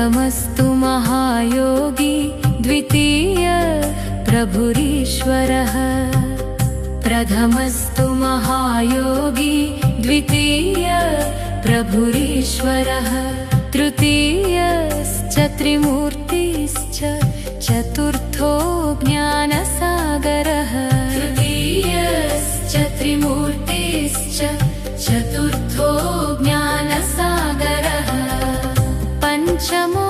प्रथमस्तु महायोगी द्वितीय प्रभुरीश्वरः। प्रथमस्तु महायोगी द्वितीय प्रभुरीश्वरः। तृतीयश्च त्रिमूर्तिश्च चतुर्थो ज्ञानसागरः। तृतीयश्च त्रिमूर्तिश्च चतुर्थो ज्ञानसागरः। पञ्चमो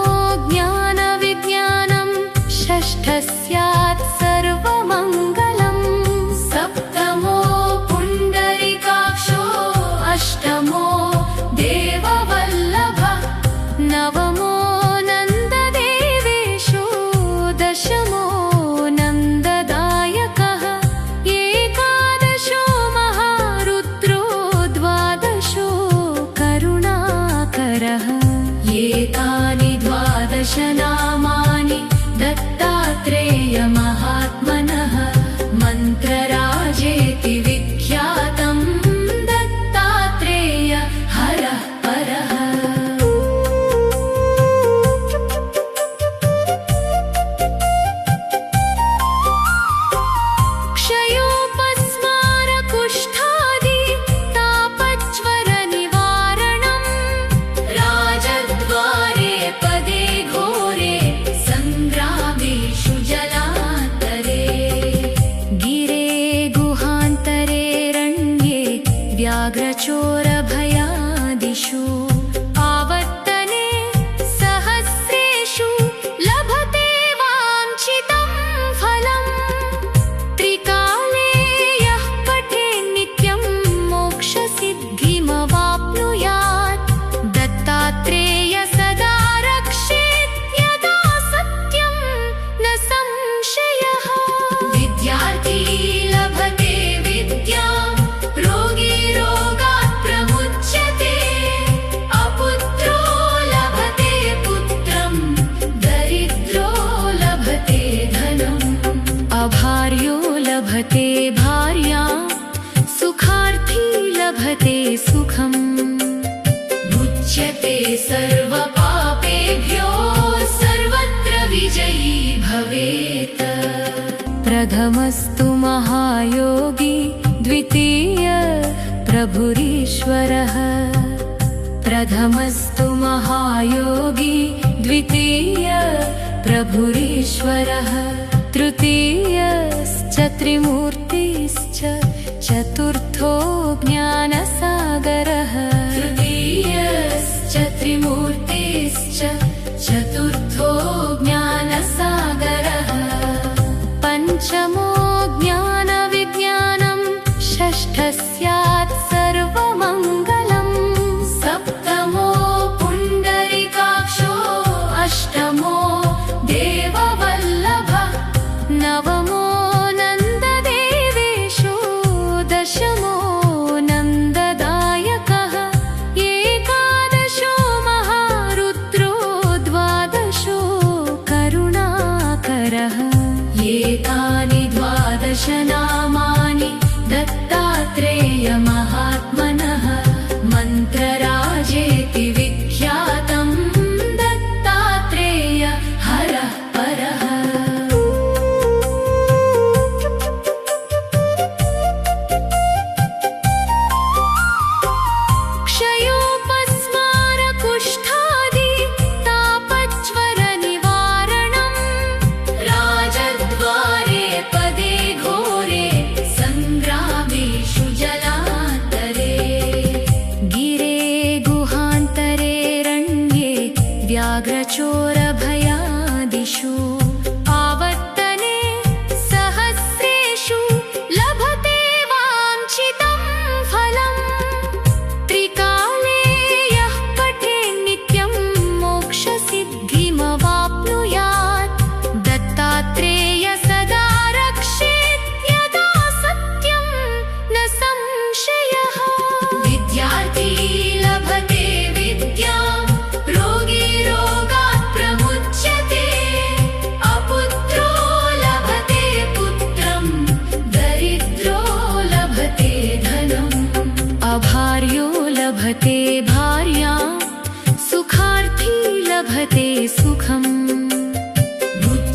ज्ञानविज्ञानं षष्ठः स्यात् सर्वमङ्गलम्। सप्तमो पुण्डरीकाक्षो अष्टमो देववल्लभः। नवमो नन्ददेवेशो दशमो नन्ददायकः। एकादशो महारुद्रो द्वादशो करुणाकरः। एतानि द्वादश नामानि दत्तात्रेयमहात्मनः मन्त्रराजेति विख्यातं दत्तात्रेय हरः परः। क्षयोपस्मारकुष्ठादि तापज्वरनिवारणम्। राजद्वारे पदे घोरे सङ्ग्रामेषु जलान्तरे। गिरे गुहान्तरे रण्ये व्याघ्रचोरभयादिषु। आवर्तने सहस्रेषु लभते वाञ्छितं फलम्। त्रिकाले यः पठेत् नित्यं मोक्षसिद्धिमवाप्नुयात्। दत्तात्रेय सदा रक्षेत् यदा सत्यं न संशयः। विद्यार्थी लभते विद्यां रोगी रोगात् प्रमुच्यते। अपुत्रो लभते पुत्रं दरिद्रो लभते धनम्। अभार्यो लभते भार्यां सुखार्थी लभते सुखम्। मुच्यते सर्वपापेभ्यो सर्वत्र विजयी भवेत्। प्रथमस्तु महायोगी द्वितीय प्रभुरीश्वरः। प्रथमस्तु महायोगी द्वितीय प्रभुरीश्वरः। तृतीयश्च त्रिमूर्तिश्च चतुर्थो ज्ञानसागरः। तृतीयश्च त्रिमूर्तिश्च चतुर्थो ज्ञानसागरः। पञ्चमो ज्ञानविज्ञानं षष्ठः स्यात् सर्वमङ्गलम्। सप्तमो पुण्डरीकाक्षो अष्टमो देववल्लभः। नवमो नन्ददेवेशो दशमो नन्ददायकः। एकादशो महारुद्रो द्वादशो करुणाकरः। एतानि द्वादश नामानि दत्तात्रेयमहात्मनः मन्त्रराजेति विख्यातं दत्तात्रेय हरः परः। क्षयोपस्मारकुष्ठादि तापज्वरनिवारणम्। राजद्वारे पदे घोरे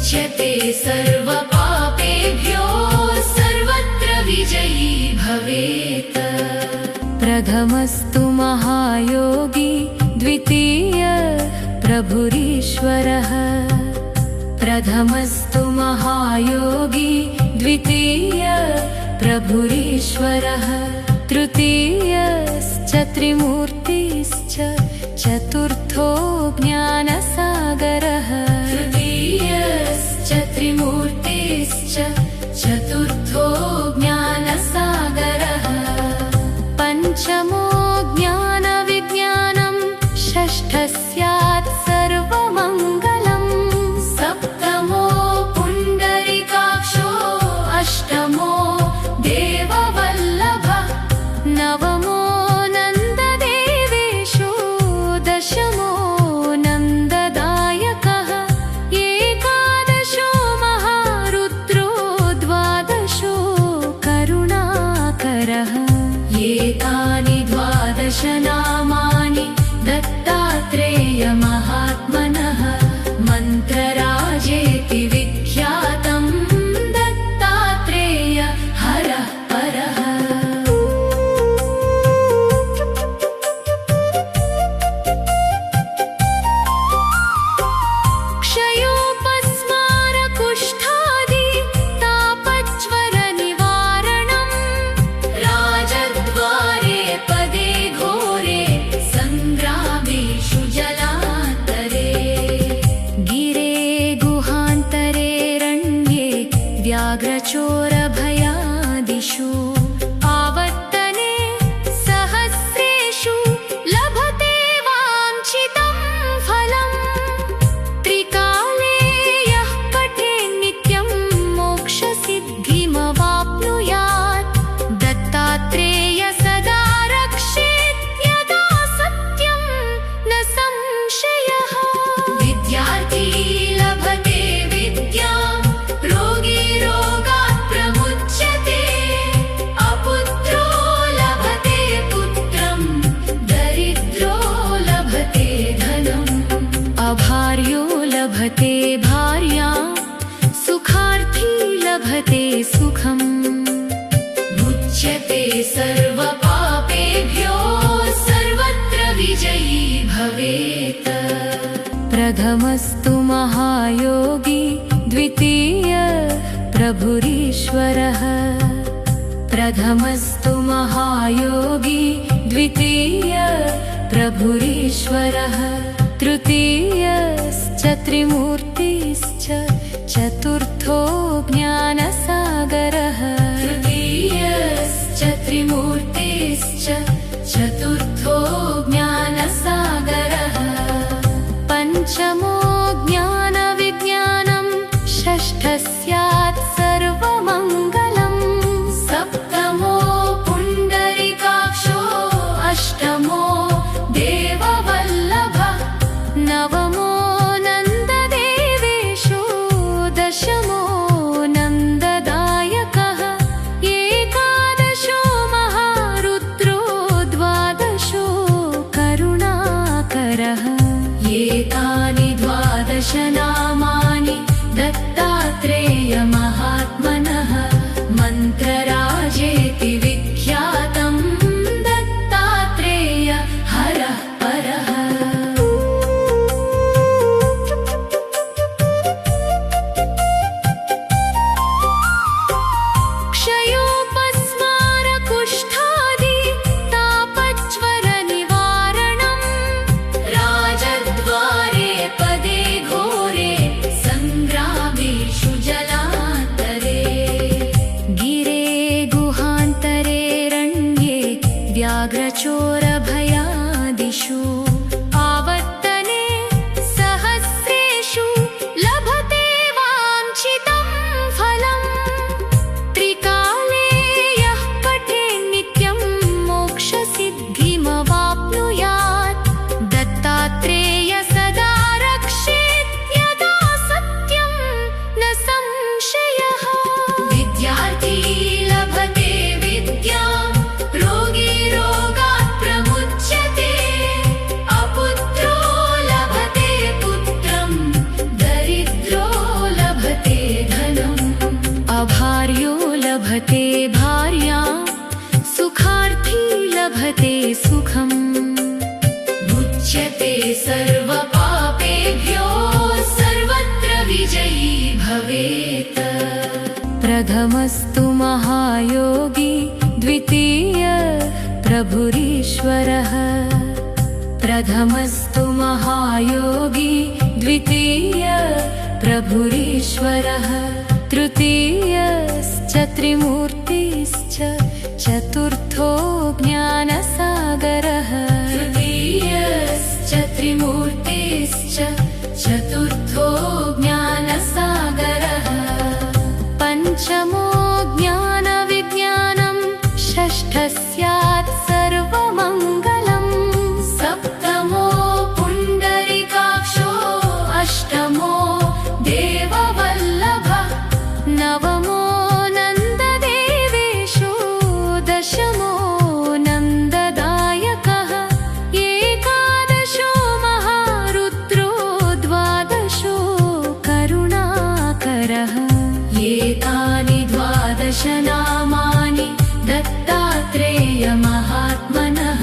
मुच्यते सर्वपापेभ्यो सर्वत्र विजयी भवेत्। प्रथमस्तु महायोगी द्वितीय प्रभुरीश्वरः। प्रथमस्तु महायोगी द्वितीय प्रभुरीश्वरः। तृतीयश्च त्रिमूर्तिश्च चतुर्थो ज्ञानसागरः। तृतीयश्च त्रिमूर्तिश्च चतुर्थो ज्ञानसागरः। पञ्चमो ज्ञानविज्ञानं षष्ठः स्यात् सर्वमङ्गलम्। सप्तमो पुण्डरीकाक्षो अष्टमो देववल्लभः। नवमो नन्ददेवेशो दशमो नन्ददायकः। एकादशो महारुद्रो द्वादशो करुणाकरः। एतानि द्वादश नामानि दत्तात्रेयमहात्मनः। मन्त्रराजेति विख्यातं दत्तात्रेय हरः परः। क्षयोपस्मारकुष्ठादि तापज्वरनिवारणम्। राजद्वारे पदे घोरे सङ्ग्रामेषु जलान्तरे। गिरे गुहान्तरे रण्ये व्याघ्रचोरभयादिषु। आवर्तने सहस्रेषु लभते वाञ्छितं फलम्। त्रिकाले यः पठेत् नित्यं मोक्षसिद्धिमवाप्नुयात्। दत्तात्रेय सदा रक्षेत् यदा सत्यं न संशयः। विद्यार्थी लभते विद्यां रोगी रोगात् प्रमुच्यते। अपुत्रो लभते पुत्रं दरिद्रो लभते धनम्। अभार्यो लभते भार्यां सुखार्थी लभते सुखम्। मुच्यते सर्वपापेभ्यो सर्वत्र विजयी भवेत्। प्रथमस्तु महायोगी द्वितीय प्रभुरीश्वरः। प्रथमस्तु महायोगी द्वितीय प्रभुरीश्वरः। तृतीयश्च त्रिमूर्तिश्च चतुर्थो ज्ञानसागरः। तृतीयश्च त्रिमूर्तिश्च चतुर्थो ज्ञानसागरः। पञ्चमो ज्ञानविज्ञानं षष्ठः स्यात् सर्वमङ्गलम्। सप्तमो पुण्डरीकाक्षो अष्टमो देववल्लभः। नवमो नन्ददेवेशो दशमो नन्ददायकः। एकादशो महारुद्रो द्वादशो करुणाकरः। एतानि द्वादश नामानि दत्तात्रेयमहात्मनः। भवेत् प्रथमस्तु महायोगी द्वितीय प्रभुरीश्वरः प्रथमस्तु महायोगी द्वितीय प्रभुरीश्वरः तृतीयश्च त्रिमूर्तिश्च चतुर्थो ज्ञानसागरः तृतीयश्च त्रिमूर्तिश्च चतुर्थो ज्ञानसागरः पञ्चमो ज्ञानविज्ञानं षष्ठः स्यात् सर्वमङ्गलम् सप्तमो पुण्डरीकाक्षो अष्टमो देववल्लभः नवमो नन्ददेवेशो दशमो नन्ददायकः एकादशो महारुद्रो द्वादशो करुणाकरः एतानि 12 नामानि दत्तात्रेयमहात्मनः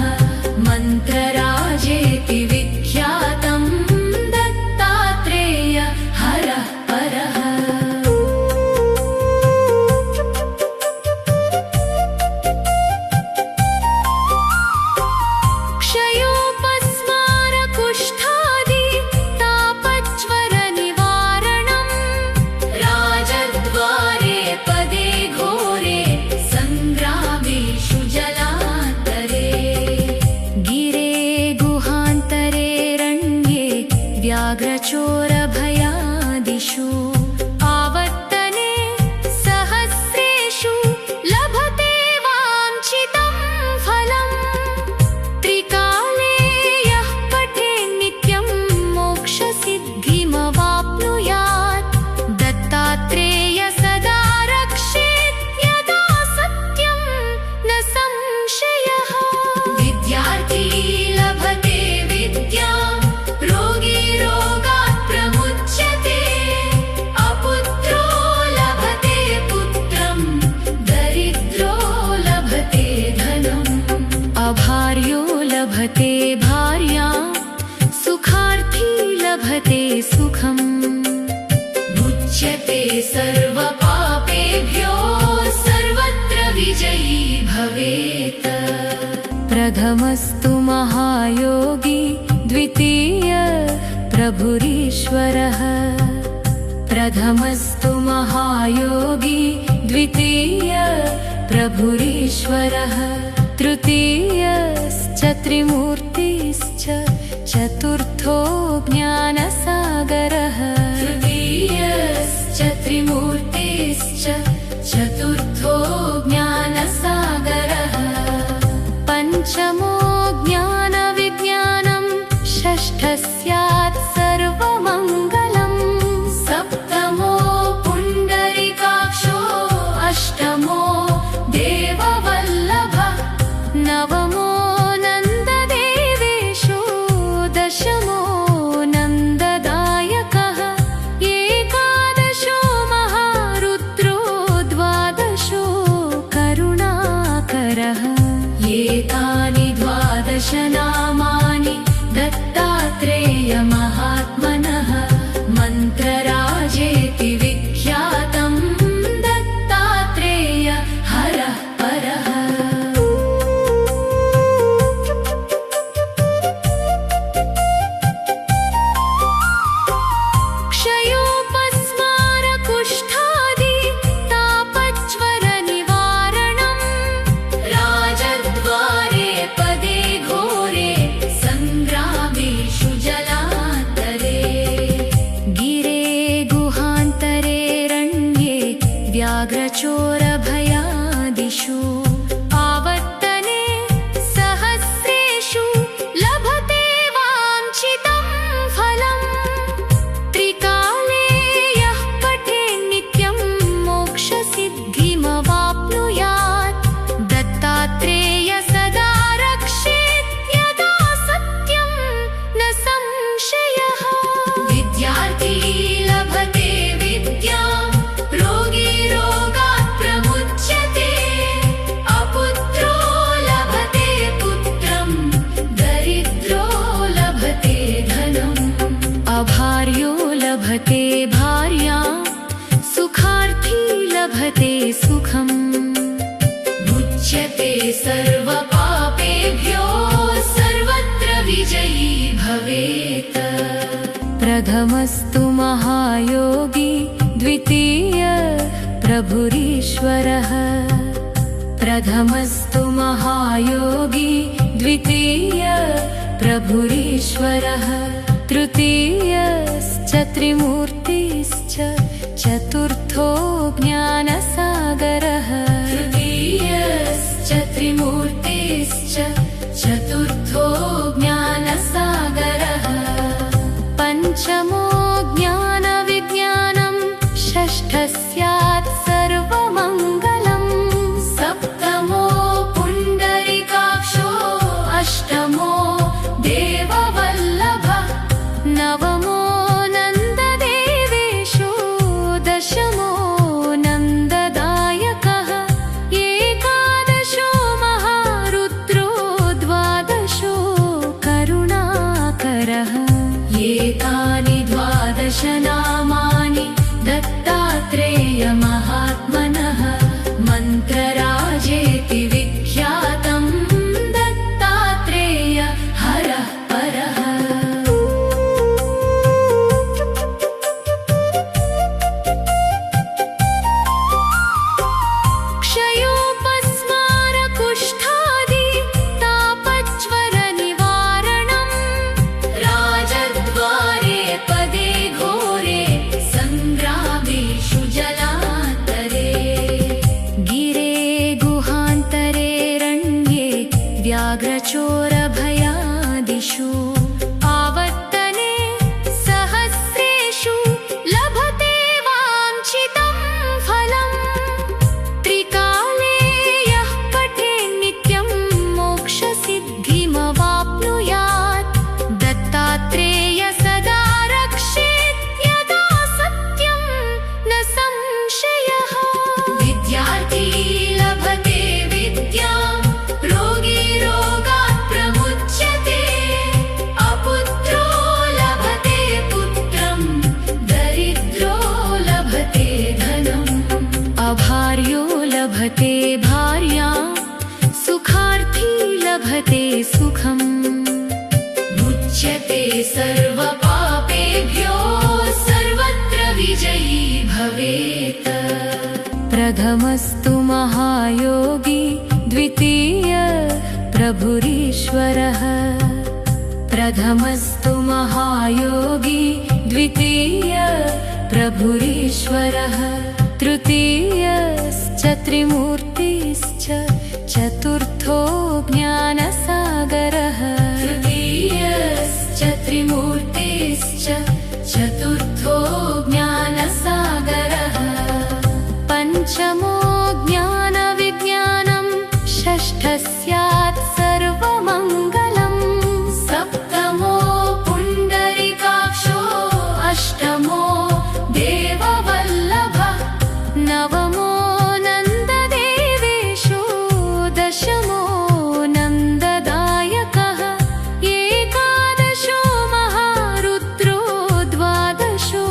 मन्त्रराजेति विख्यातं दत्तात्रेय हरः परः क्षयोपस्मारकुष्ठादि तापज्वरनिवारणम् राजद्वारे पदे घोरे सङ्ग्रामेषु जलान्तरे गिरे गुहान्तरे रण्ये व्याघ्रचोरभयादिषु आवर्तने सहस्रेषु लभते वाञ्छितं फलम् त्रिकाले यः पठेत् नित्यं मोक्षसिद्धिमवाप्नुयात् दत्तात्रेय सदा रक्षेत् यदा सत्यं न संशयः विद्यार्थी लभते विद्यां रोगी रोगात् प्रमुच्यते अपुत्रो लभते पुत्रं दरिद्रो लभते धनम् अभार्यो लभते भार्यां सुखार्थी लभते सुखम् मुच्यते सर्वपापेभ्यो सर्वत्र विजयी भवेत् प्रथमस्तु महायोगी द्वितीय प्रभुरीश्वरः प्रथमस्तु महायोगी द्वितीय प्रभुरीश्वरः तृतीयश्च त्रिमूर्तिश्च चतुर्थो ज्ञानसागरः तृतीयश्च त्रिमूर्तिश्च चतुर्थो ज्ञानसागरः पञ्चमो ज्ञानविज्ञानं षष्ठः स्यात् सर्वमङ्गलम् सप्तमो पुण्डरीकाक्षो अष्टमो देववल्लभः नवमो नन्ददेवेशो दशमो नन्ददायकः एकादशो महारुद्रो द्वादशो करुणाकरः एतानि 12 नामानि दत्तात्रेयमहात्मनः मन्त्रराजेति विख्यातं दत्तात्रेय हरः परः क्षयोपस्मारकुष्ठादि तापज्वरनिवारणम् राजद्वारे पदे घोरे सङ्ग्रामेषु जलान्तरे गिरे गुहान्तरे रण्ये व्याघ्रचोरभयादिषु आवर्तने सहस्रेषु लभते वाञ्छितं फलम् त्रिकाले यः पठेत् नित्यं मोक्षसिद्धिमवाप्नुयात् दत्तात्रेय सदा रक्षेत् यदा सत्यं न संशयः विद्यार्थी लभते विद्यां रोगी रोगात् सर्वपापेभ्यो सर्वत्र विजयी भवेत्। प्रथमस्तु महायोगी द्वितीय प्रभुरीश्वरः। प्रथमस्तु महायोगी द्वितीय प्रभुरीश्वरः। तृतीयश्च त्रिमूर्तिश्च चतुर्थो ज्ञानसागरः। तृतीयश्च त्रिमूर्तिश्च चतुर्थो ज्ञानसागरः। पञ्चमो ज्ञानविज्ञानं षष्ठः स्यात् सर्वमङ्गलम्। सप्तमो पुण्डरीकाक्षो अष्टमो देववल्लभः। नवमो नन्ददेवेशो दशमो नन्ददायकः। एकादशो महारुद्रो द्वादशो करुणाकरः। एतानि 12 नामानि दत्तात्रेयमहात्मनः। मन्त्रराजेति विख्यातं दत्तात्रेय हरः परः। क्षयोपस्मारकुष्ठादि तापज्वरनिवारणम्। राजद्वारे पदे घोरे सङ्ग्रामेषु जलान्तरे। गिरे गुहान्तरे रण्ये व्याघ्रचोरभयादिषु। आवर्तने सहस्रेषु लभते वाञ्छितं फलम्। त्रिकाले यः पठेत् नित्यं मोक्षसिद्धिमवाप्नुयात्। दत्तात्रेय सदा रक्षेत् यदा सत्यं न संशयः। विद्यार्थी लभते विद्यां रोगी रोगात् प्रमुच्यते। अपुत्रो लभते पुत्रं दरिद्रो लभते धनम्। अभार्यो लभते भार्यां सुखार्थी लभते सुखम्। मुच्यते सर्वपापेभ्यो सर्वत्र विजयी भवेत्। प्रथमस्तु महायोगी द्वितीय प्रभुरीश्वरः। प्रथमस्तु महायोगी द्वितीय प्रभुरीश्वरः। तृतीयश्च त्रिमूर्तिश्च चतुर्थो ज्ञानसागरः। तृतीयश्च त्रिमूर्तिश्च चतुर्थो ज्ञानसागरः। पञ्चमो ज्ञानविज्ञानं षष्ठः स्यात् सर्वमङ्गलम्। सप्तमो पुण्डरीकाक्षो अष्टमो देववल्लभः। नवमो नन्ददेवेशो दशमो नन्ददायकः। एकादशो महारुद्रो द्वादशो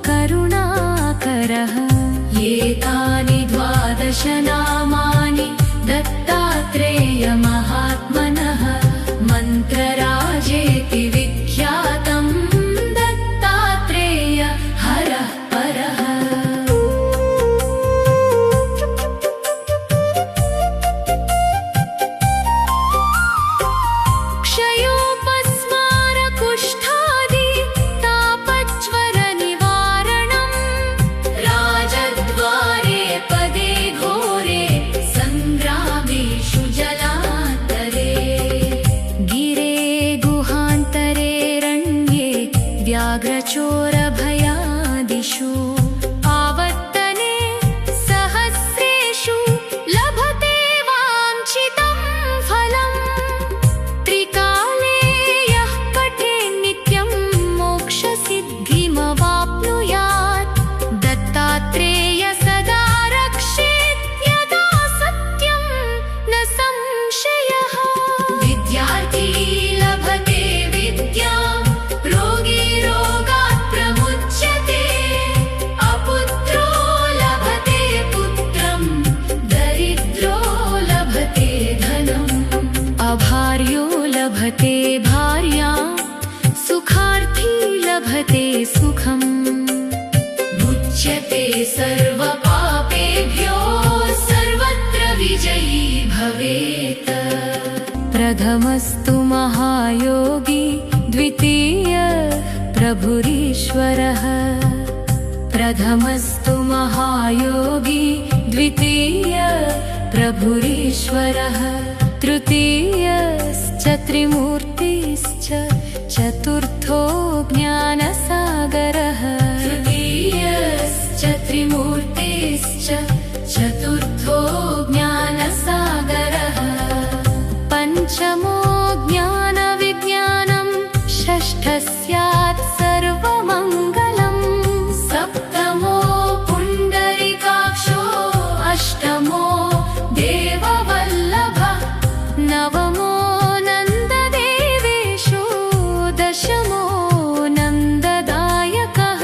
करुणाकरः। एतानि 12 नामानि दत्तात्रेयमहात्मनः। मन्त्रराजेति विख्यातं दत्तात्रेय हरः परः। क्षयोपस्मारकुष्ठादि तापज्वरनिवारणम्। राजद्वारे पदे घोरे सुखम् मुच्यते सर्वपापेभ्यो सर्वत्र विजयी भवेत् प्रथमस्तु महायोगी द्वितीय प्रभुरीश्वरः प्रथमस्तु महायोगी द्वितीय प्रभुरीश्वरः तृतीयश्च त्रिमूर्तिश्च चतुर्थो ज्ञानसागरः तृतीयश्च त्रिमूर्तिश्च चतुर्थो ज्ञानसागरः पञ्चमो ज्ञानविज्ञानं षष्ठः स्यात् सर्वमङ्गलम् सप्तमो पुण्डरीकाक्षो अष्टमो देववल्लभः नवमो नन्ददेवेशो दशमो नन्ददायकः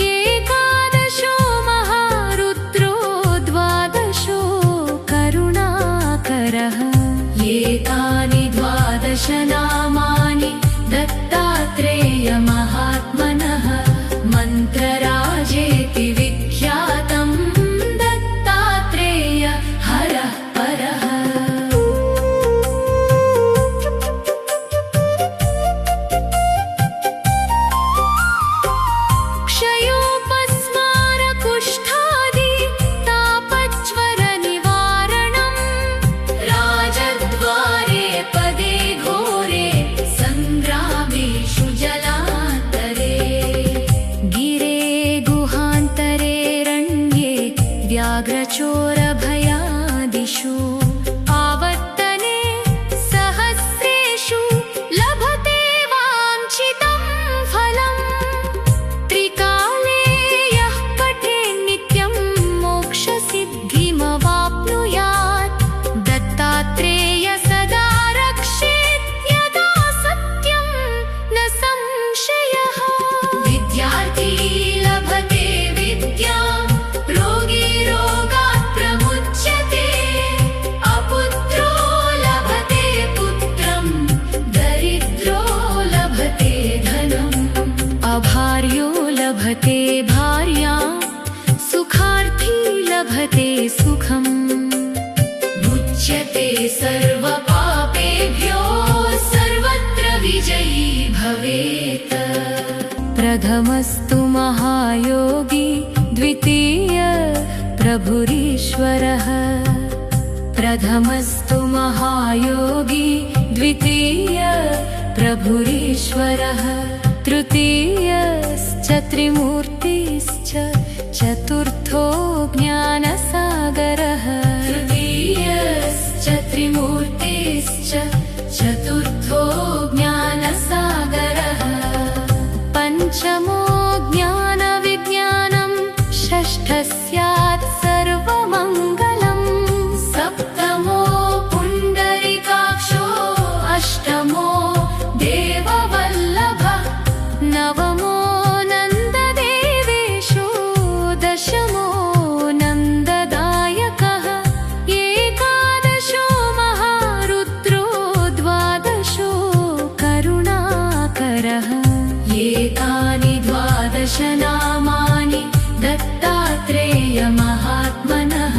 एकादशो महारुद्रो द्वादशो करुणाकरः एतानि द्वादश नामानि दत्तात्रेयमहात्मनः मन्त्रराजेति विख्यातं दत्तात्रेय हरः परः क्षयोपस्मारकुष्ठादि तापज्वरनिवारणम् राजद्वारे पदे घोरे सङ्ग्रामेषु जलान्तरे गिरे गुहान्तरे रण्ये व्याघ्रचोरभयादिषु आवर्तने सहस्रेषु लभते वाञ्छितं फलम् त्रिकाले यः पठेन्नित्यं मोक्षसिद्धिमवाप्नुयात् दत्तात्रेय सदा रक्षेत् यदा सत्यं न संशयः विद्यार्थी लभते विद्यां रोगी रोगात् प्रमुच्यते अपुत्रो लभते पुत्रं दरिद्रो लभते धनम् अभार्यो लभते भार्यां सुखार्थी लभते सुखम् मुच्यते सर्वपापेभ्यो सर्वत्र विजयी भवेत् प्रथमस्तु महायोगी द्वितीय प्रभुरीश्वरः प्रथमस्तु महायोगी द्वितीय प्रभुरीश्वरः तृतीयश्च त्रिमूर्तिश्च चतुर्थो ज्ञानसागरः तृतीयश्च त्रिमूर्तिश्च चतुर्थो ज्ञानसागरः पञ्चमो ज्ञानविज्ञानं षष्ठः स्यात् सर्वमङ्गलम् सप्तमो पुण्डरीकाक्षो अष्टमो देववल्लभः नवमो नन्ददेवेशो दशमो नन्ददायकः एकादशो महारुद्रो द्वादशो करुणाकरः एतानि द्वादश नामानि दत्तात्रेयमहात्मनः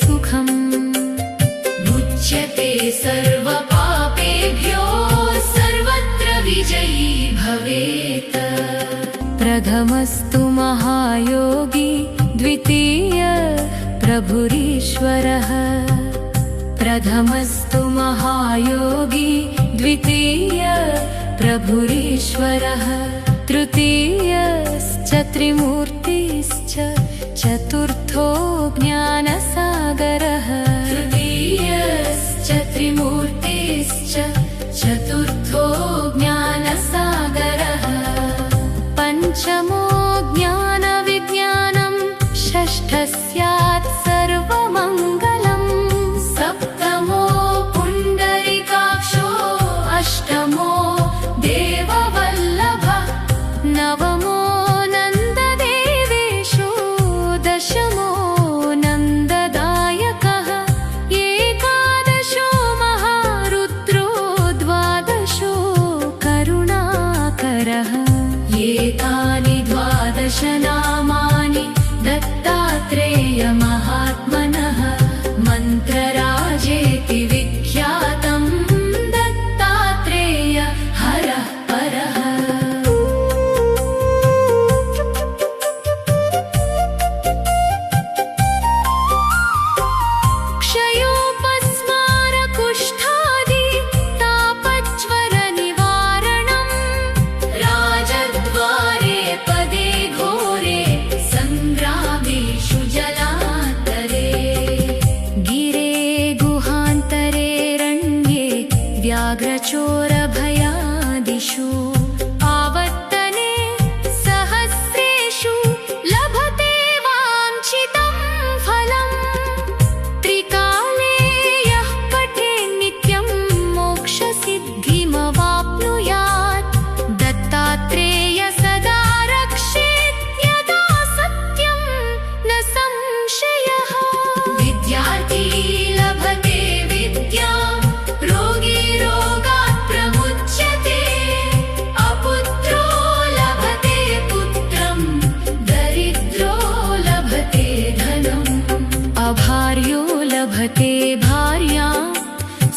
सुखम् मुच्यते सर्वपापेभ्यो सर्वत्र विजयी भवेत् प्रथमस्तु महायोगी द्वितीय प्रभुरीश्वरः प्रथमस्तु महायोगी द्वितीय प्रभुरीश्वरः तृतीयश्च त्रिमूर्तिश्च चतुर्थो ज्ञानसागरः तृतीयश्च त्रिमूर्तिश्च चतुर्थो ज्ञानसागरः पञ्चमो ज्ञानविज्ञानं षष्ठः स्यात् सर्वमङ्गलम् सप्तमो पुण्डरीकाक्षो अष्टमो देववल्लभः नवमो नन्ददेवेशो दशमो नन्ददायकः एकादशो महारुद्रो द्वादशो करुणाकरः एतानि द्वादश नामानि दत्तात्रेयमहात्मनः मन्त्रराजेति विख्यातं दत्तात्रेय हरः परः क्षयोपस्मारकुष्ठादि तापज्वरनिवारणम् राजद्वारे पदे घोरे सङ्ग्रामेषु जलान्तरे गिरे गुहान्तरे रण्ये व्याघ्रचोरभयादिषु आवर्तने सहस्रेषु लभते वाञ्छितं फलम् त्रिकाले यः पठेत् नित्यं मोक्षसिद्धिमवाप्नुयात् दत्तात्रेय सदा रक्षेत् यदा सत्यं न संशयः विद्यार्थी लभते विद्यां रोगी रोगात् प्रमुच्यते अपुत्रो लभते पुत्रं दरिद्रो लभते धनम् अभार्यो लभते भार्यां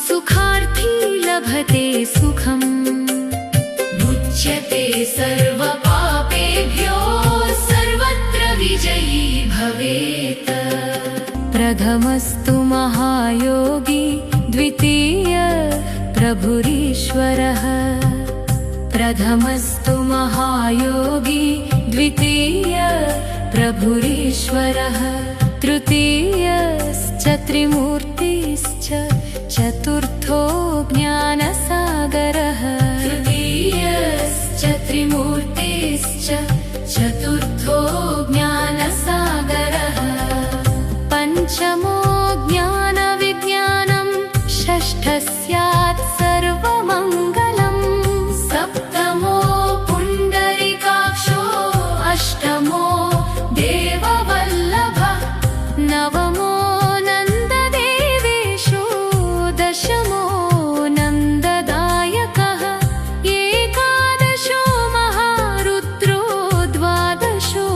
सुखार्थी लभते सुखम् मुच्यते सर्वपापेभ्यो सर्वत्र विजयी भवेत् प्रथमस्तु महायोगी द्वितीय प्रभुरीश्वरः प्रथमस्तु महायोगी द्वितीय प्रभुरीश्वरः तृतीयश्च त्रिमूर्तिश्च चतुर्थो ज्ञानसागरः तृतीयश्च त्रिमूर्तिश्च चतुर्थो ज्ञानसागरः पञ्चमो ज्ञानविज्ञानं षष्ठः स्यात् सर्वमङ्गलम् सप्तमो पुण्डरीकाक्षो अष्टमो देववल्लभः नवमो नन्ददेवेशो दशमो नन्ददायकः एकादशो महारुद्रो द्वादशो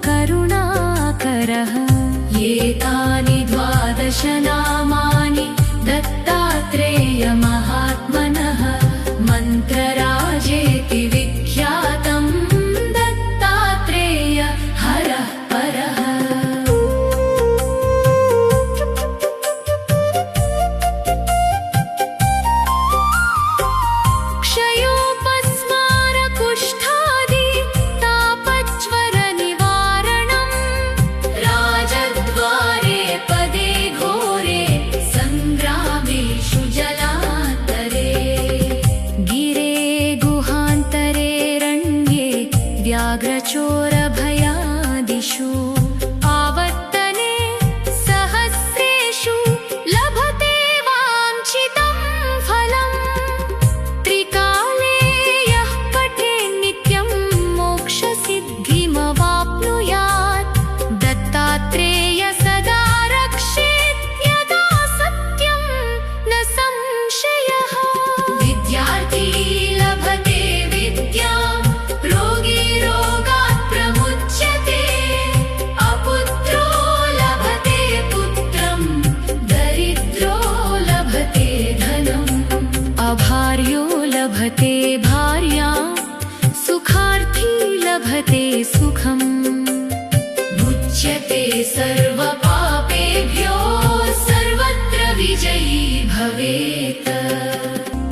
करुणाकरः एतानि द्वादश नामानि दत्तात्रेयमहात्मनः मन्त्रराजेति विख्यातं दत्तात्रेय हरः परः क्षयोपस्मारकुष्ठादि तापज्वरनिवारणम् राजद्वारे पदे घोरे सङ्ग्रामेषु जलान्तरे गिरे गुहान्तरे रण्ये व्याघ्रचोरभयादिषु आवर्तने सहस्रेषु लभते वाञ्छितं फलम् त्रिकाले यः पठेत् नित्यं मोक्षसिद्धिमवाप्नुयात् दत्तात्रेय सदा रक्षेत् यदा सत्यं न संशयः विद्यार्थी लभते विद्यां रोगी रोगात् सर्वपापेभ्यो सर्वत्र विजयी भवेत्।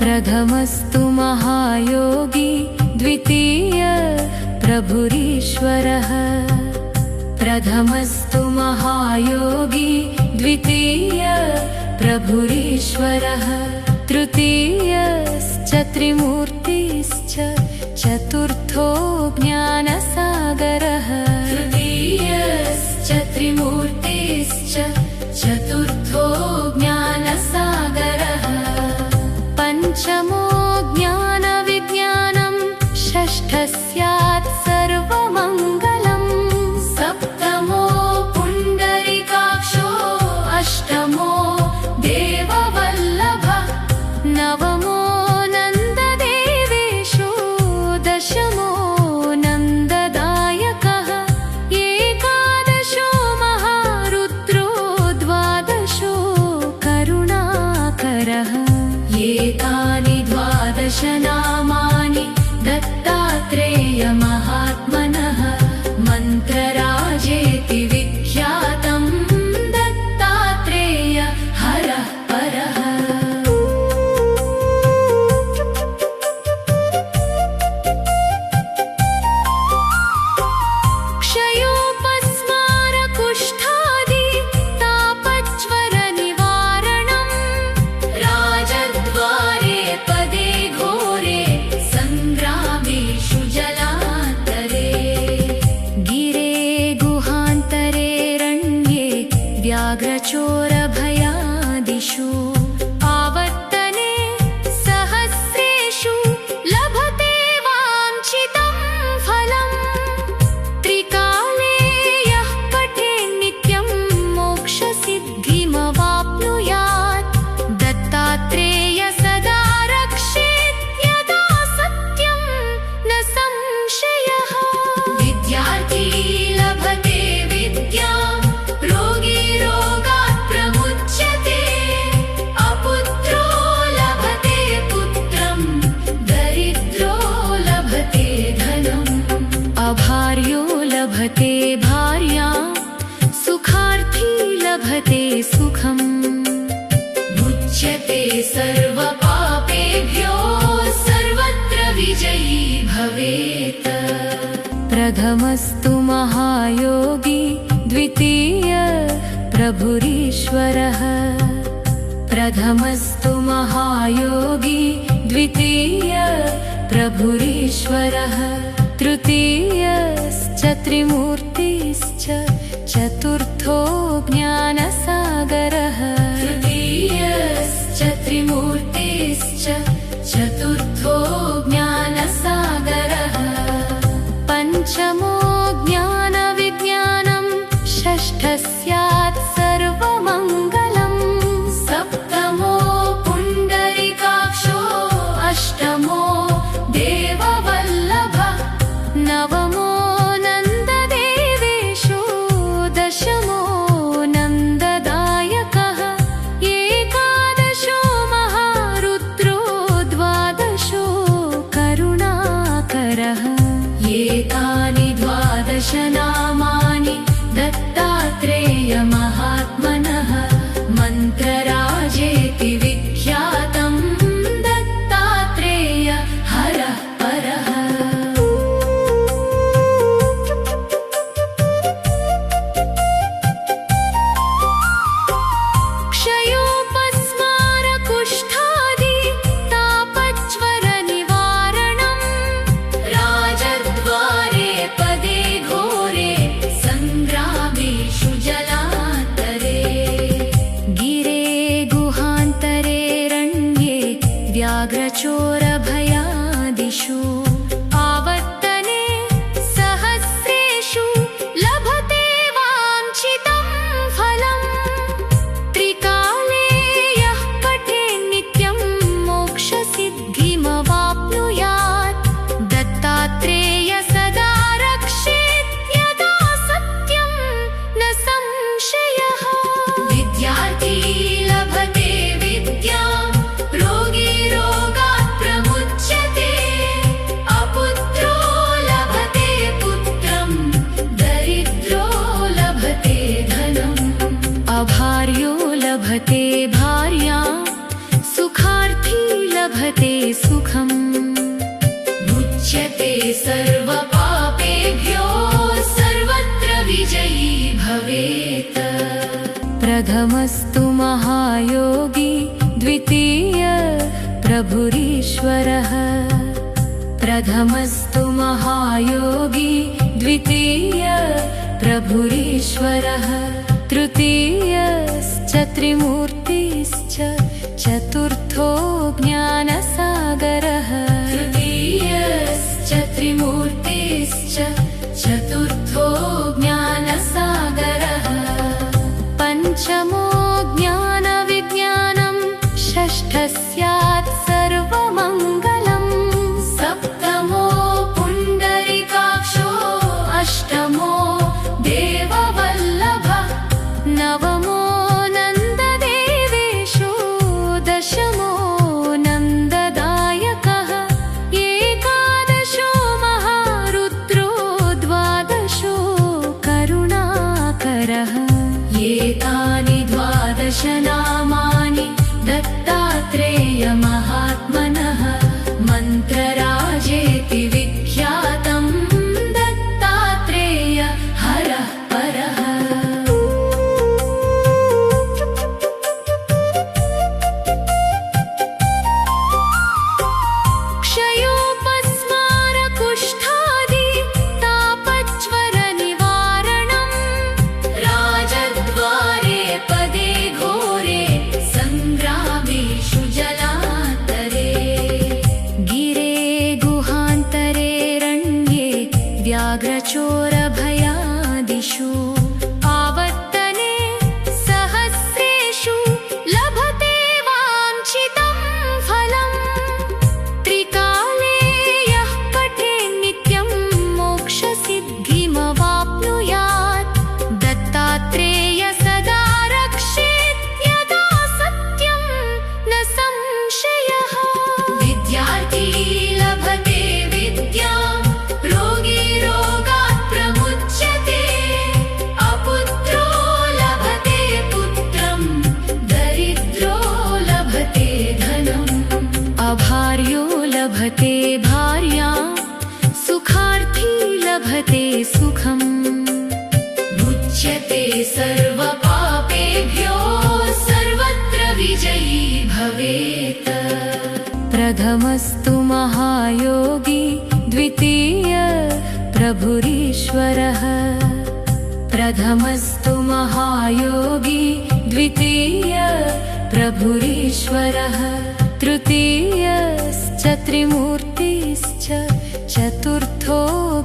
प्रथमस्तु महायोगी द्वितीय प्रभुरीश्वरः। प्रथमस्तु महायोगी द्वितीय प्रभुरीश्वरः। तृतीयश्च त्रिमूर्तिश्च चतुर्थो ज्ञानसागरः। तृतीयश्च त्रिमूर्तिश्च चतुर्थो ज्ञानसागरः। पञ्चमो ज्ञानविज्ञानं षष्ठः स्यात् सर्वमङ्गलम्। सप्तमो पुण्डरीकाक्षो अष्टमो देववल्लभः। नवमो नन्ददेवेशो दशमो नन्ददायकः। एकादशो महारुद्रो द्वादशो करुणाकरः। एतानि द्वादश नामानि दत्तात्रेयमहात्मनः मन्त्रराजेति विख्यातं दत्तात्रेय हरः परः। क्षयोपस्मारकुष्ठादि तापज्वरनिवारणम्। राजद्वारे पदे घोरे सङ्ग्रामेषु जलान्तरे। गिरे गुहान्तरे रण्ये व्याघ्रचोरभयादिषु। आवर्तने सहस्रेषु लभते वाञ्छितं फलम्। त्रिकाले यः पठेत् नित्यं मोक्षसिद्धिमवाप्नुयात्। दत्तात्रेय सदा रक्षेत् यदा सत्यं न संशयः। विद्यार्थी लभते विद्यां रोगी रोगात् प्रमुच्यते। अपुत्रो लभते पुत्रं दरिद्रो लभते धनम्। अभार्यो लभते भार्यां सुखार्थी लभते सुखम्। मुच्यते सर्वपापेभ्यो सर्वत्र विजयी भवेत्। प्रथमस्तु महायोगी द्वितीय प्रभुरीश्वरः। प्रथमस्तु महायोगी द्वितीय प्रभुरीश्वरः। तृतीयश्च त्रिमूर्तिश्च चतुर्थो ज्ञानसागरः। तृतीयश्च त्रिमूर्तिश्च चतुर्थो ज्ञानसागरः। पञ्चमो ज्ञानविज्ञानं षष्ठः स्यात् सर्वमङ्गलम्। सप्तमो पुण्डरीकाक्षो अष्टमो देववल्लभः। नवमो नन्ददेवेशो दशमो नन्ददायकः। एकादशो महारुद्रो द्वादशो करुणाकरः। एतानि द्वादश नामानि दत्तात्रेयमहात्मनः मन्त्रराजेति विख्यातं दत्तात्रेय हरः परः। क्षयोपस्मारकुष्ठादि तापज्वरनिवारणम्। राजद्वारे पदे घोरे सङ्ग्रामेषु जलान्तरे। गिरे गुहान्तरे सर्वपापेभ्यो सर्वत्र विजयी भवेत्। प्रथमस्तु महायोगी द्वितीय प्रभुरीश्वरः। प्रथमस्तु महायोगी द्वितीय प्रभुरीश्वरः। तृतीयश्च त्रिमूर्तिश्च चतुर्थो ज्ञानसागरः। तृतीयश्च त्रिमूर्तिश्च चतुर्थो ज्ञानसागरः। पञ्चमो ज्ञानविज्ञानं षष्ठः स्यात् सर्वमङ्गलम्। सप्तमो पुण्डरीकाक्षो अष्टमो देववल्लभः। नवमो नन्ददेवेशो दशमो नन्ददायकः। एकादशो महारुद्रो द्वादशो करुणाकरः। एतानि द्वादश नामानि दत्तात्रेयमहात्मनः मन्त्रराजेति विख्यातं दत्तात्रेय हरः परः। क्षयोपस्मारकुष्ठादि तापज्वरनिवारणम्। राजद्वारे पदे घोरे सङ्ग्रामेषु जलान्तरे। गिरे गुहान्तरे रण्ये व्याघ्रचोरभयादिषु। आवर्तने सहस्रेषु लभते वाञ्छितं फलम्। त्रिकाले यः पठेत् नित्यं मोक्षसिद्धिमवाप्नुयात्। दत्तात्रेय सदा रक्षेत् यदा सत्यं न संशयः। विद्यार्थी लभते विद्यां रोगी रोगात् प्रमुच्यते। अपुत्रो लभते पुत्रं दरिद्रो लभते धनम्। अभार्यो लभते भार्यां सुखार्थी लभते सुखम्। मुच्यते सर्वपापेभ्यो सर्वत्र विजयी भवेत्। प्रथमस्तु महायोगी द्वितीय प्रभुरीश्वरः। प्रथमस्तु महायोगी द्वितीय प्रभुरीश्वरः। तृतीयश्च त्रिमूर्तिश्च चतुर्थो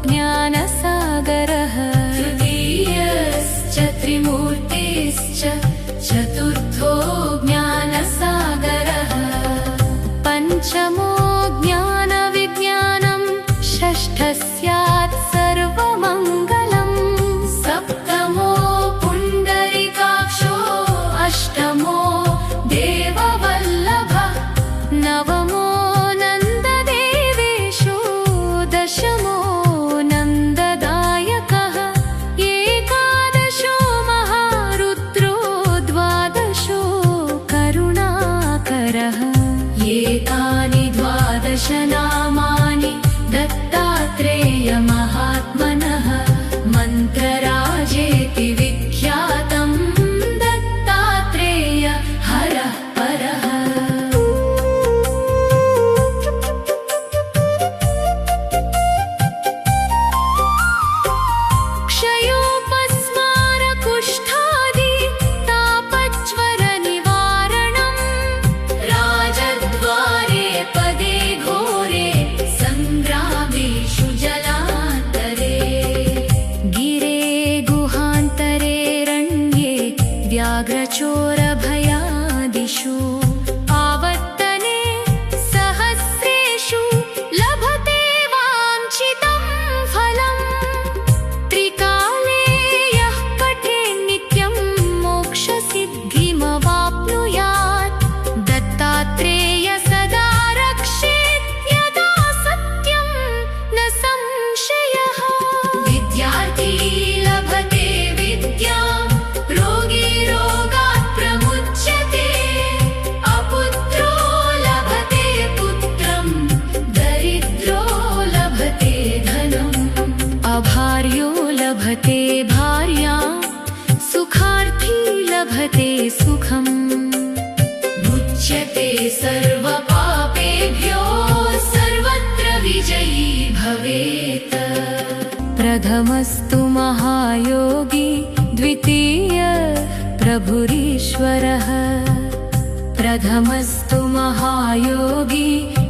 ज्ञानसागरः। तृतीयश्च त्रिमूर्तिश्च चतुर्थो ज्ञानसागरः। पञ्चमो ज्ञानविज्ञानं षष्ठः स्यात् सर्वमङ्गलम्। सप्तमो पुण्डरीकाक्षो अष्टमो देववल्लभः। नवमो नन्ददेवेशो दशमो नन्ददायकः। एकादशो महारुद्रो द्वादशो करुणाकरः। एतानि द्वादश नामानि दत्तात्रेयमहात्मनः मन्त्रराजेति विख्यातं दत्तात्रेय हरः परः। क्षयोपस्मारकुष्ठादि तापज्वरनिवारणम्। राजद्वारे पदे घोरे सर्वपापेभ्यो सर्वत्र विजयी भवेत् प्रथमस्तु महायोगी द्वितीय प्रभुरीश्वरः प्रथमस्तु महायोगी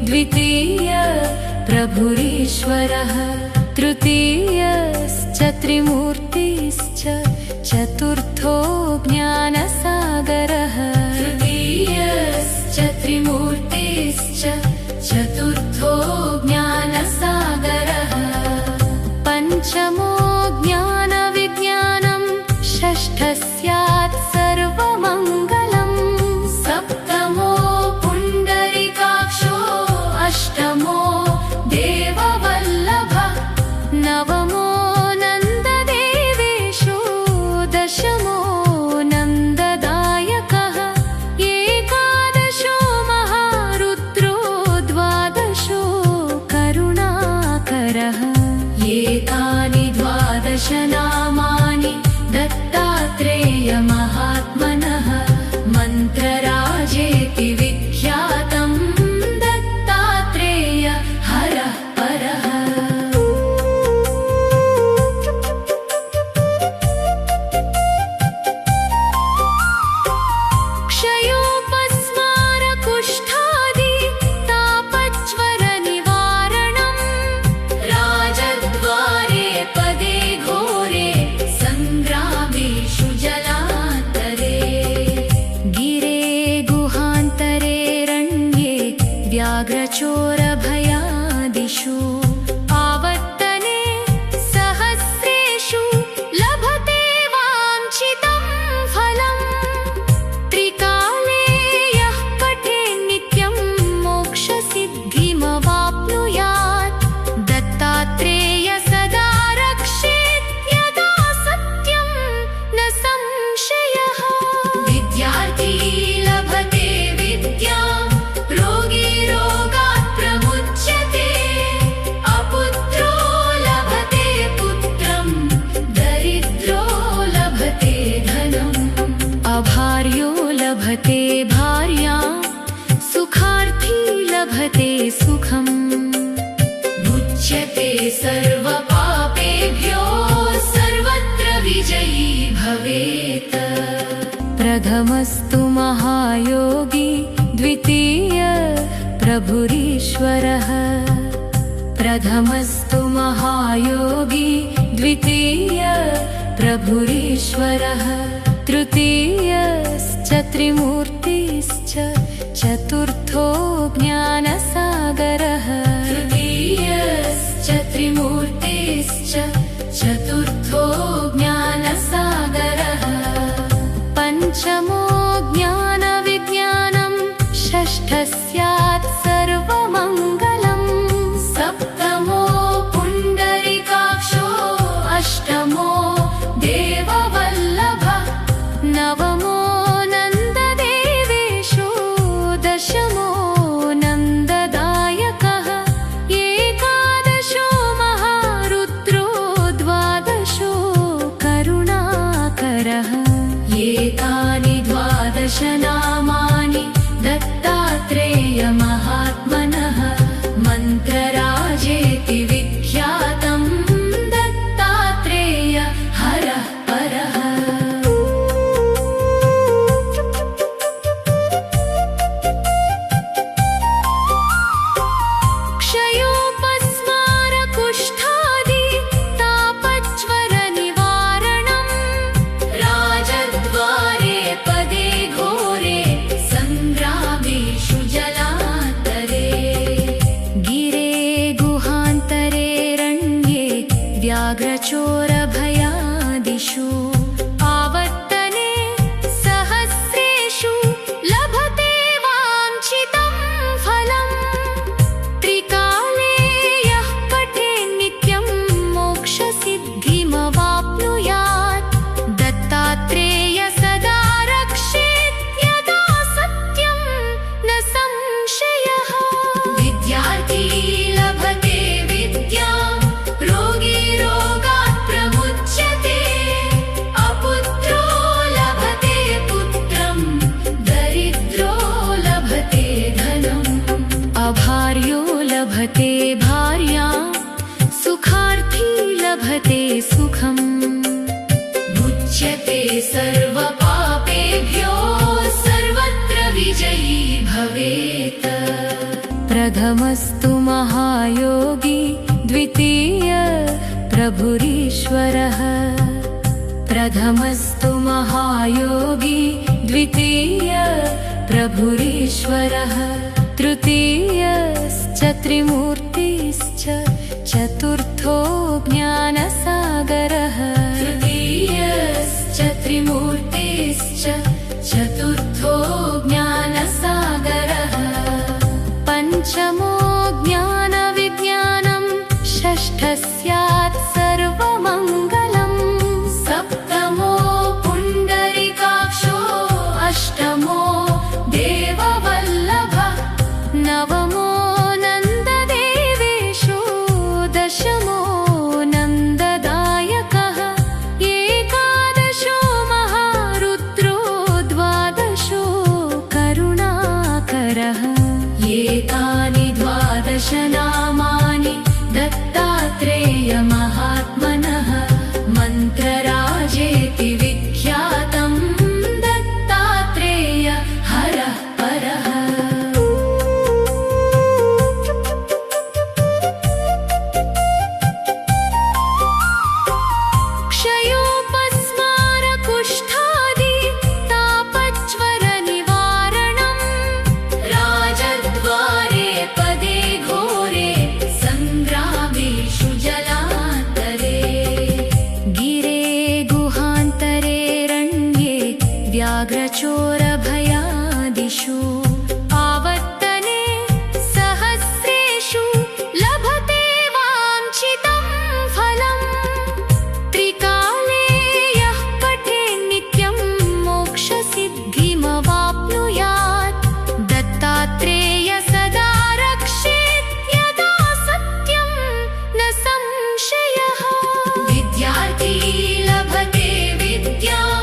द्वितीय प्रभुरीश्वरः तृतीयश्च त्रिमूर्तिश्च चतुर्थो ज्ञानसागरः तृतीयश्च त्रिमूर्तिश्च चतुर्थो ज्ञानसागरः पञ्चमो ज्ञानविज्ञानं षष्ठः स्यात् सर्वमङ्गलम् सप्तमो पुण्डरीकाक्षो अष्टमो देववल्लभः नवमो नन्ददेवेशो दशमो नन्ददायकः एकादशो महारुद्रो द्वादशो करुणाकरः एतानि द्वादश नामानि दत्तात्रेयमहात्मनः मन्त्रराजेति विख्यातं दत्तात्रेय हरः परः क्षयोपस्मारकुष्ठादि तापज्वरनिवारणम् राजद्वारे पदे घोरे सङ्ग्रामेषु जलान्तरे गिरे गुहान्तरे रण्ये व्याघ्रचोरभयादिषु आवर्तने सहस्रेषु लभते वाञ्छितं फलम् त्रिकाले यः पठेत् नित्यं मोक्षसिद्धिमवाप्नुयात् दत्तात्रेय सदा रक्षेत् यदा सत्यं न संशयः विद्यार्थी लभते विद्यां रोगी रोगात् प्रमुच्यते अपुत्रो लभते पुत्रं दरिद्रो लभते धनम् अभार्यो लभते भार्यां सुखार्थी लभते सुखम् मुच्यते सर्वपापेभ्यो सर्वत्र विजयी भवेत् प्रथमस्तु महायोगी द्वितीय प्रभुरीश्वरः प्रथमस्तु महायोगी द्वितीय प्रभुरीश्वरः तृतीयश्च त्रिमूर्तिश्च चतुर्थो ज्ञानसागरः तृतीयश्च त्रिमूर्तिश्च चतुर्थो ज्ञानसागरः पञ्चमो ज्ञानविज्ञानं षष्ठः स्यात् सर्वमङ्गलम् सप्तमो पुण्डरीकाक्षो अष्टमो देववल्लभः नवमो नन्ददेवेशो दशमो नन्ददायकः एकादशो महारुद्रो द्वादशो करुणाकरः एतानि द्वादश नामानि दत्तात्रेयमहात्मनः मन्त्रराजेति विख्यातं दत्तात्रेय हरः परः क्षयोपस्मारकुष्ठादि तापज्वरनिवारणम् राजद्वारे पदे घोरे सङ्ग्रामेषु जलान्तरे गिरे गुहान्तरे रण्ये व्याघ्रचोरभयादिषु आवर्तने सहस्रेषु लभते वाञ्छितं फलम् त्रिकाले यः पठेत् नित्यं मोक्षसिद्धिमवाप्नुयात् दत्तात्रेय सदा रक्षेत् यदा सत्यं न संशयः विद्यार्थी लभते विद्यां रोगी रोगात् प्रमुच्यते लभते सुखम् मुच्यते सर्वपापेभ्यो सर्वत्र विजयी भवेत् प्रथमस्तु महायोगी द्वितीय प्रभुरीश्वरः प्रथमस्तु महायोगी द्वितीय प्रभुरीश्वरः तृतीयश्च त्रिमूर्तिश्च चतुर्थो ज्ञानसागरः तृतीयश्च त्रिमूर्तिश्च चतुर्थो ज्ञानसागरः पञ्चमो ज्ञानविज्ञानं षष्ठः स्यात् सर्वमङ्गलम् सप्तमो पुण्डरीकाक्षो अष्टमो देववल्लभः नवमो नन्ददेवेशो दशमो नन्ददायकः एकादशो महारुद्रो द्वादशो करुणाकरः एतानि द्वादश नामानि दत्तात्रेयमहात्मनः मन्त्रराजेति विख्यातं दत्तात्रेय हरः परः क्षयोपस्मारकुष्ठादि तापज्वरनिवारणम् राजद्वारे पदे घोरे सङ्ग्रामेषु जलान्तरे गिरे गुहान्तरे रण्ये व्याघ्रचोरभयादिषु आवर्तने सहस्रेषु लभते वाञ्छितं फलम् त्रिकाले यः पठेत् नित्यं मोक्षसिद्धिमवाप्नुयात् दत्तात्रेय सदा रक्षेत् यदा सत्यं न संशयः विद्यार्थी लभते विद्यां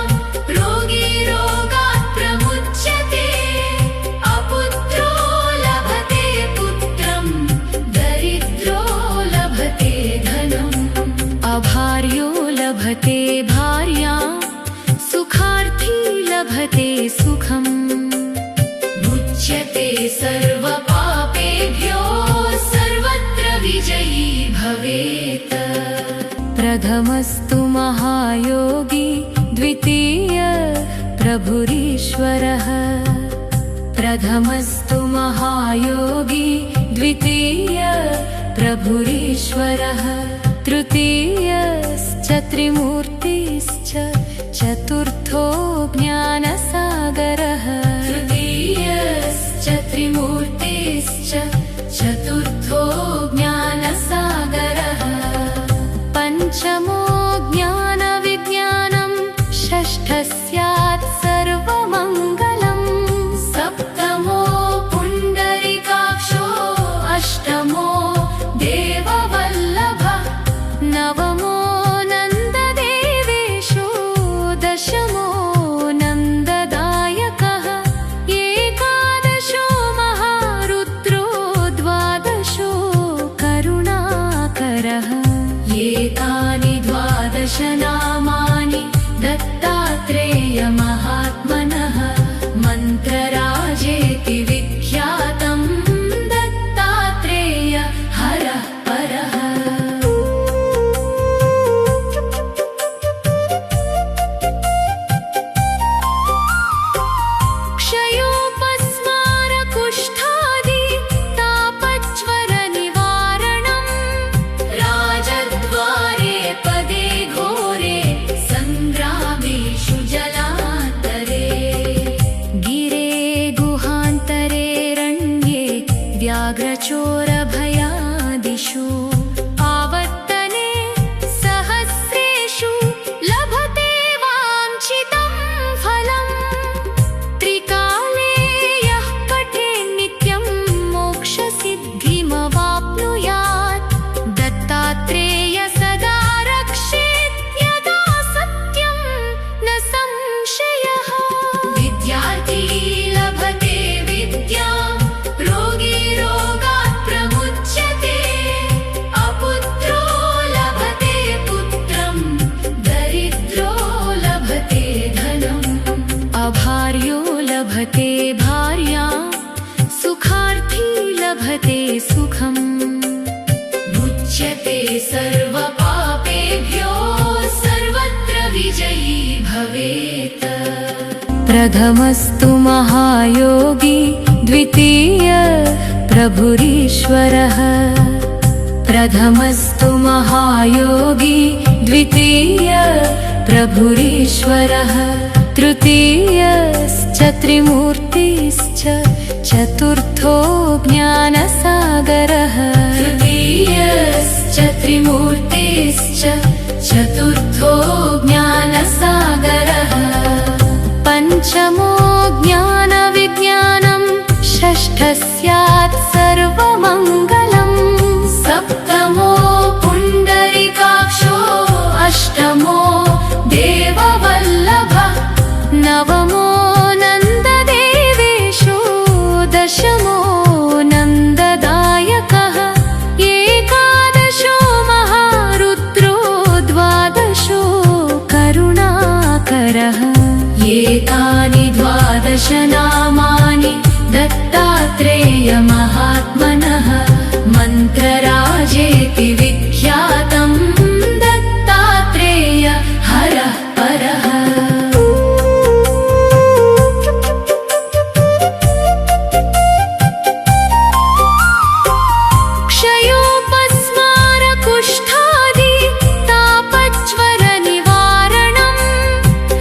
रोगी रोगात् प्रमुच्यते अपुत्रो लभते पुत्रं दरिद्रो लभते धनम् अभार्यो लभते भार्यां सुखार्थी लभते सुखम् मुच्यते सर्वपापेभ्यो सर्वत्र विजयी भवेत् प्रथमस्तु महायोगी द्वितीय प्रभुरीश्वरः प्रथमस्तु महायोगी द्वितीय प्रभुरीश्वरः तृतीयश्च त्रिमूर्तिश्च चतुर्थो ज्ञानसागरः तृतीयश्च त्रिमूर्तिश्च चतुर्थो ज्ञानसागरः पञ्चमो ज्ञानविज्ञानं षष्ठः स्यात् सर्वमङ्गलम् सप्तमो पुण्डरीकाक्षो अष्टमो देववल्लभः नवमो नन्ददेवेशो दशमो नन्ददायकः एकादशो महारुद्रो द्वादशो करुणाकरः एतानि द्वादश नामानि दत्तात्रेयमहात्मनः मन्त्रराजेति विख्यातं दत्तात्रेय हरः परः क्षयोपस्मारकुष्ठादि तापज्वरनिवारणम् राजद्वारे पदे घोरे प्रथमस्तु महायोगी द्वितीय प्रभुरीश्वरः प्रथमस्तु महायोगी द्वितीय प्रभुरीश्वरः तृतीयश्च त्रिमूर्तिश्च चतुर्थो ज्ञानसागरः तृतीयश्च त्रिमूर्तिश्च चतुर्थो ज्ञानसागरः पञ्चमो ज्ञानविज्ञानं षष्ठः स्यात् सर्वमङ्गलम् सप्तमो पुण्डरीकाक्षो अष्टमो देववल्लभः नवमो नन्ददेवेशो दशमो नन्ददायकः एकादशो महारुद्रो द्वादशो करुणाकरः एतानि द्वादश नामानि दत्तात्रेयमहात्मनः मन्त्रराजेति विख्यातं दत्तात्रेय हरः परः क्षयोपस्मारकुष्ठादि तापज्वरनिवारणम्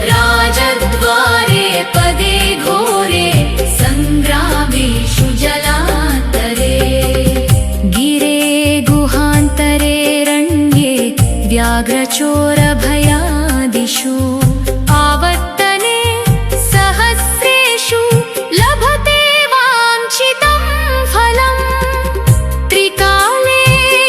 राजद्वारे पदे घोरे सङ्ग्रामेषु जलान्तरे गिरे गुहान्तरे रण्ये व्याघ्रचोरभयादिषु आवर्तने सहस्रेषु लभते वाञ्छितं फलम् त्रिकाले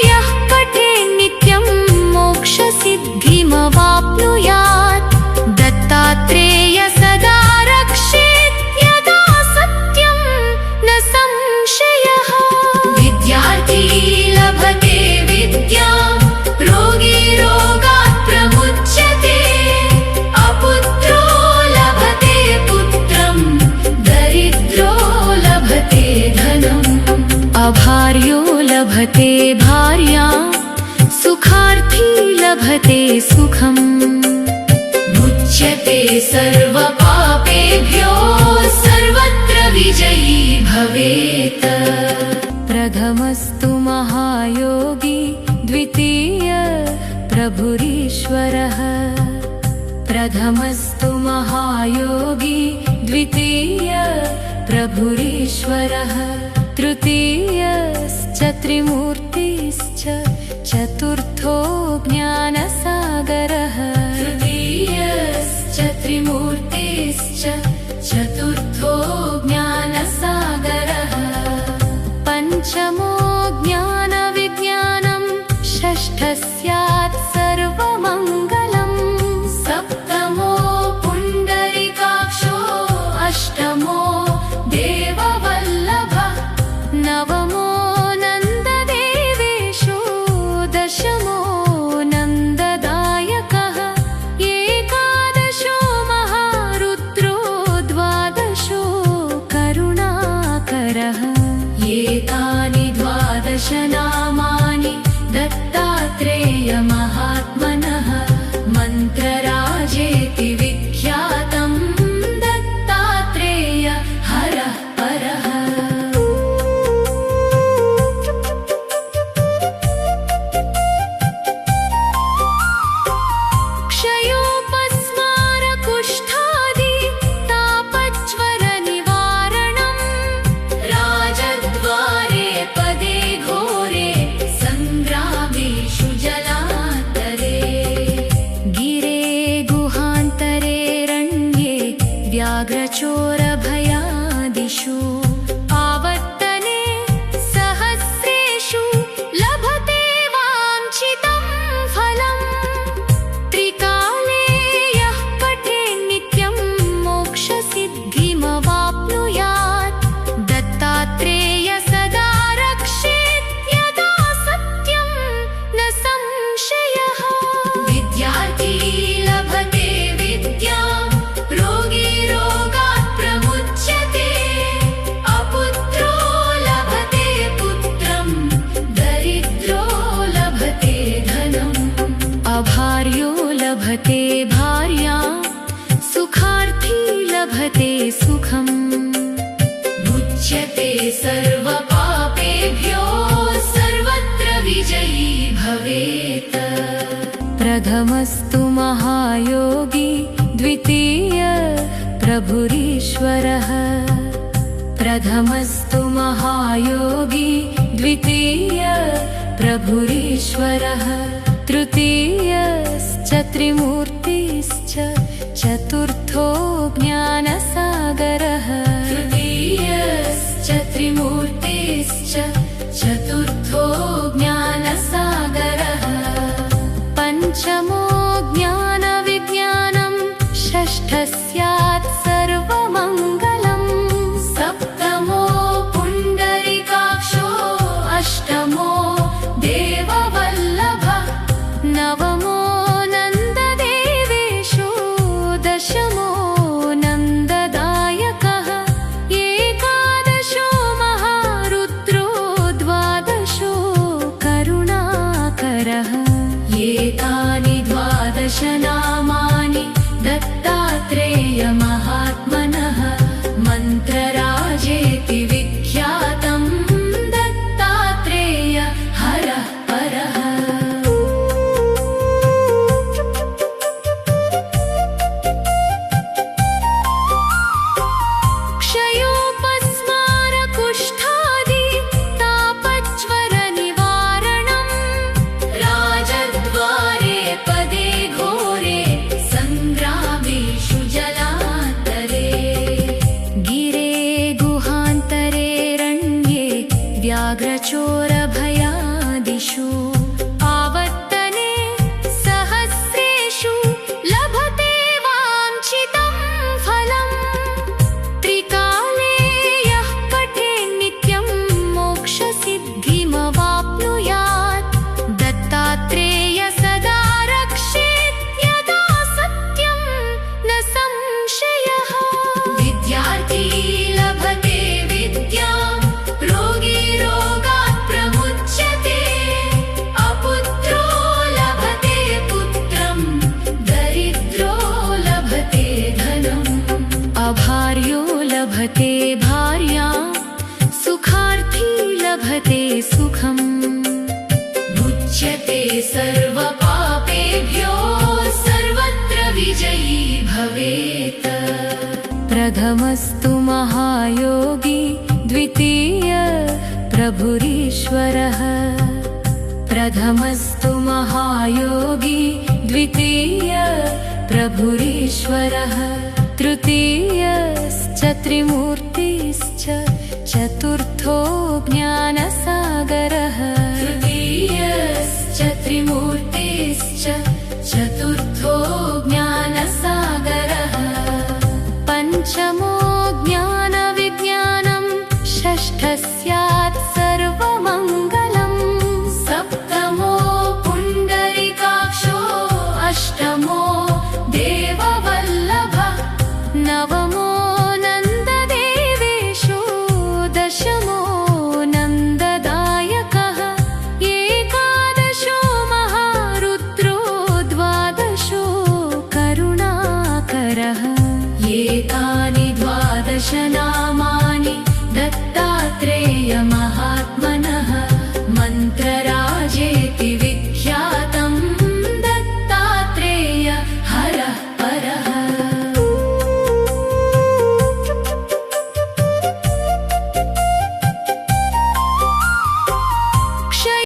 यः पठेत् नित्यं मोक्षसिद्धिमवाप्नुयात् दत्तात्रेय सदा रक्षेत् यदा सत्यं न संशयः विद्यार्थी लभते विद्यां रोगी रोगात् प्रमुच्यते अपुत्रो लभते पुत्रं दरिद्रो लभते धनम् अभार्यो लभते भार्यां सुखार्थी लभते सुखम् मुच्यते सर्वपापेभ्यो सर्वत्र विजयी भवेत् प्रथमस्तु महायोगी द्वितीय प्रभुरीश्वरः प्रथमस्तु महायोगी द्वितीय प्रभुरीश्वरः तृतीयश्च त्रिमूर्तिश्च चतुर्थो ज्ञानसागरः तृतीयश्च त्रिमूर्तिश्च चतुर्थो ज्ञानसागरः पञ्चमो ज्ञानविज्ञानं षष्ठः स्यात् सर्वमङ्गलम् सप्तमो पुण्डरीकाक्षो अष्टमो देववल्लभः नवमो नन्ददेवेशो दशमो नन्ददायकः एकादशो महारुद्रो द्वादशो करुणाकरः एतानि द्वादश नामानि दत्तात्रेयमहात्मनः मन्त्रराजेति विख्यातं दत्तात्रेय हरः परः क्षयोपस्मारकुष्ठादि तापज्वरनिवारणम् राजद्वारे पदे घोरे सङ्ग्रामेषु जलान्तरे गिरे गुहान्तरे रण्ये व्याघ्रचोरभयादिषु आवर्तने सहस्रेषु लभते वाञ्छितं फलम् त्रिकाले यः पठेत् नित्यं मोक्षसिद्धिमवाप्नुयात् दत्तात्रेय सदा रक्षेत् यदा सत्यं न संशयः विद्यार्थी लभते विद्यां रोगी रोगात् प्रमुच्यते अपुत्रो लभते पुत्रं दरिद्रो लभते धनम् अभार्यो लभते भार्यां सुखार्थी लभते लभते सुखम् मुच्यते सर्वपापेभ्यो सर्वत्र विजयी भवेत् प्रथमस्तु महायोगी द्वितीय प्रभुरीश्वरः प्रथमस्तु महायोगी द्वितीय प्रभुरीश्वरः तृतीयश्च त्रिमूर्तिश्च चतुर्थो ज्ञानसागरः तृतीयश्च त्रिमूर्तिश्च चतुर्थो ज्ञानसागरः पञ्चमो ज्ञानविज्ञानं षष्ठः स्यात् सर्वमङ्गलम् सप्तमो पुण्डरीकाक्षो अष्टमो देववल्लभः नवमो नन्ददेवेशो दशमो नन्ददायकः एकादशो महारुद्रो द्वादशो करुणाकरः एतानि 12 नामानि दत्तात्रेयमहात्मनः मन्त्रराजेति विख्यातं दत्तात्रेय हरः परः क्षयोपस्मारकुष्ठादि तापज्वरनिवारणम् राजद्वारे पदे घोरे सङ्ग्रामेषु जलान्तरे गिरे गुहान्तरे रण्ये व्याघ्रचोरभयादिषु आवर्तने सहस्रेषु लभते वाञ्छितं फलम् त्रिकाले यः पठेन्नित्यं मोक्षसिद्धिमवाप्नुयात् दत्तात्रेय सदा रक्षेत् यदा सत्यं न संशयः विद्यार्थी लभते विद्यां रोगी रोगात् प्रमुच्यते अपुत्रो लभते पुत्रं दरिद्रो लभते धनम् अभार्यो लभते भार्यां सुखार्थी लभते सुखम् मुच्यते सर्वपापेभ्यो सर्वत्र विजयी भवेत् प्रथमस्तु महायोगी द्वितीय प्रभुरीश्वरः प्रथमस्तु महायोगी द्वितीय प्रभुरीश्वरः तृतीयश्च त्रिमूर्तिश्च चतुर्थो ज्ञानसागरः तृतीयश्च त्रिमूर्तिश्च